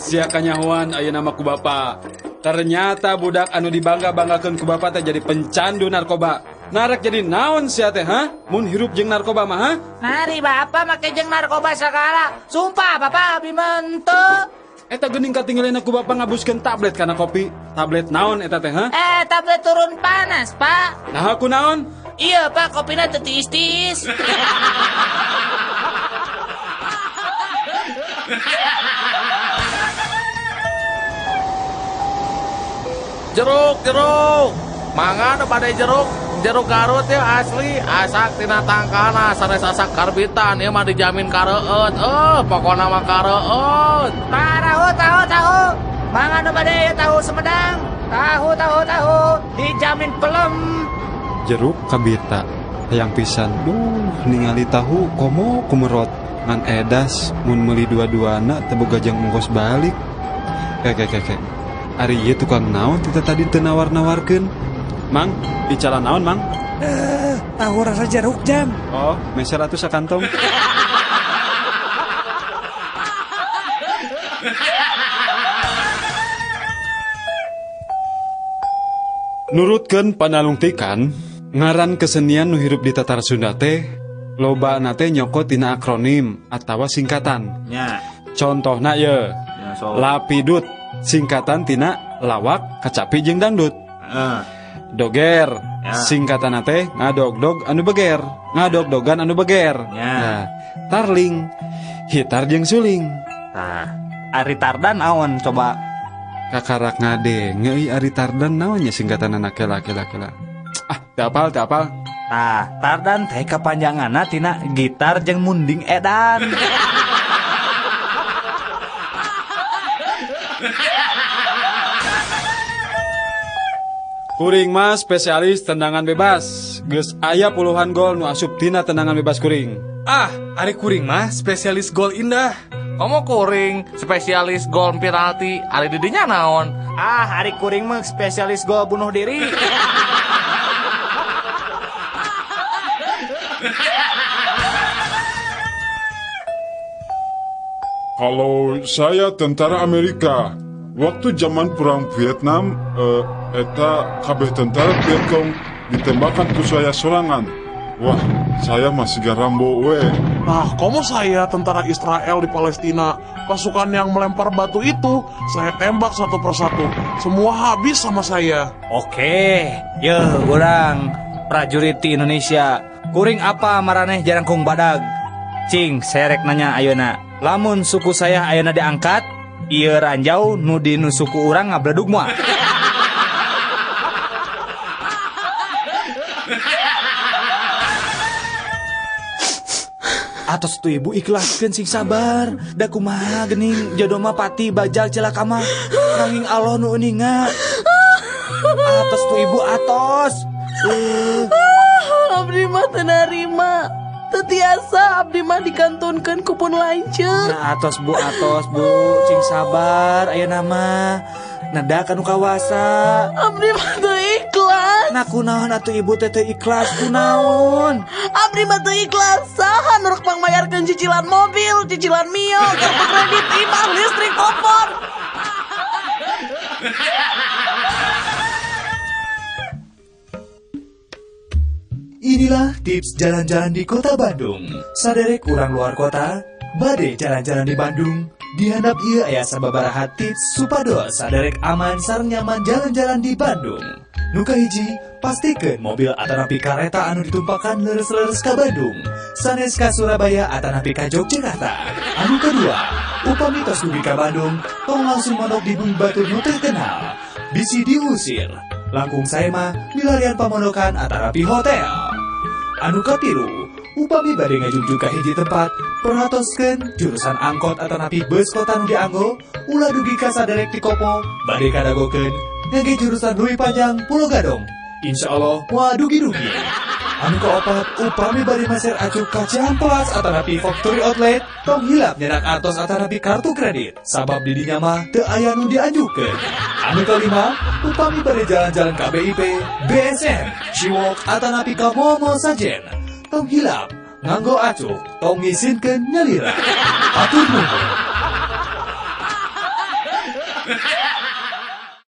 Sia kanyahoan aya nama ku bapa. Ternyata budak anu dibangga-banggakeun ku bapa teh jadi pencandu narkoba. Narek jadi naon sia teh, ha? Mun hirup jeung narkoba mah, ha? Nari bapak make jeung narkoba segala. Sumpah bapak abi mentu. Eta geuning katinggalin aku bapa ngabuskeun tablet kana kopi. Tablet naon eta teh, ha? Tablet turun panas, Pak. Nah aku naon? Iya, Pak, kopina teu tiis-tiis. Jeruk mangan pada jeruk Garut ya asli asak tina tangkana sanes asak karbitan ya mah dijamin kareueut pokona mah kareueut. Tahu mangan pada ya tahu Sumedang, tahu dijamin pelem. Jeruk kabita hayang pisan. Ningali tahu komo kumerot ngan edas mun meuli dua-duana teu boga jang ongkos balik. Kek. Ari ieu tukang naon kita tadi teu nawar-nawarkeun? Mang, bicara naon, Mang? Tahu rasa jeruk jam. Oh, meser atuh sakantong. Nurutkeun panalungtikan, ngaran kesenian nu hirup di tatar Sunda teh loba nate nyokot tina akronim atawa singkatan. Nya. Contohna ye, Lapidut singkatan tina lawak, kacapi jeung dangdut. Doger singkatan teh ngadog-dog anu beger, ngadog-dogan anu beger. Nah, tarling hitar jeung suling. Nah, Ari Tardan awan coba Kakarak ngade ngeuy Ari Tardan naonnya singkatan anak kela. Teu apal. Nah, Tardan teh kapanjanganna tina gitar jeung munding edan. Kuring mah spesialis tendangan bebas. Geus aya puluhan gol nu asup tina tendangan bebas kuring. Ari kuring mah spesialis gol indah. Komo kuring spesialis gol penalti ari didinya naon? Ari kuring mah spesialis gol bunuh diri. Kalau saya tentara Amerika, waktu zaman perang Vietnam, eta kabeh tentara Vietcong ditembakkan ku saya sorangan. Wah, saya masih Rambo we. Nah, komo saya tentara Israel di Palestina. Pasukan yang melempar batu itu, saya tembak satu persatu. Semua habis sama saya. Oke, urang prajurit di Indonesia. Kuring apa maraneh jarang kung badag? Cing, saya rek nanya ayeuna. Lamun suku saya ayeuna diangkat, ieu ranjau nu di nu suku urang ngabledug moal. Atos tu ibu ikhlaskeun sing sabar. Da kumaha geuning jodoh mah pati bajal celaka mah. Nanging Allah nu euninga. Atos tu ibu atos. Abdi mah teu narima. Teu tiasa abdi mah dikantunkeun ku pun lanceuk. Nah, atos bu, sing sabar ayeuna mah. Nada kanu kawasa. Abdi mah teu ikhlas. Nah kunaon atuh ibu teh teu ikhlas kunaon? Abdi mah teu ikhlas. Saha nu rek pangmayarkeun cicilan mobil, cicilan mio, kartu kredit, imah, listrik, kompor. Inilah tips jalan-jalan di kota Bandung. Saderek urang luar kota, bade jalan-jalan di Bandung. Dihandap ieu aya sababaraha tips supados saderek aman sareng nyaman jalan-jalan di Bandung. Nu kahiji, pastikeun mobil atanapi kareta anu ditumpakan leres-leres ka Bandung, sanes ka Surabaya atanapi ka Yogyakarta. Anu kedua, upami tos dugi ka Bandung, tong langsung mondok di bumi batur nu teu kenal. Bisi diusir. Langkung saya mah milarian pamondokan atanapi hotel. Anu katilu, upami bade ngajungju ka hiji tempat, perhatoskeun jurusan angkot atanapi bus kota nu dianggo, ulah dugi ka saderek ti kopo, bade kadagokeun ngage jurusan Leuwi Panjang Pulo Gadong. Insyaallah moal dugi-dugi. Anu kaopat, upami bade maser acuh ka Ciamplas atanapi factory outlet, tong hilap nyerak artos atanapi kartu kredit, sabab di dinya mah teu aya nu dianjukeun. Anu kalima, upami bade jalan-jalan ka BIP, BSM, Ciwok atanapi ka Momo Sajen, tong hilap nganggo acuh, tong ngisinkeun nyalira. Atur nuhun.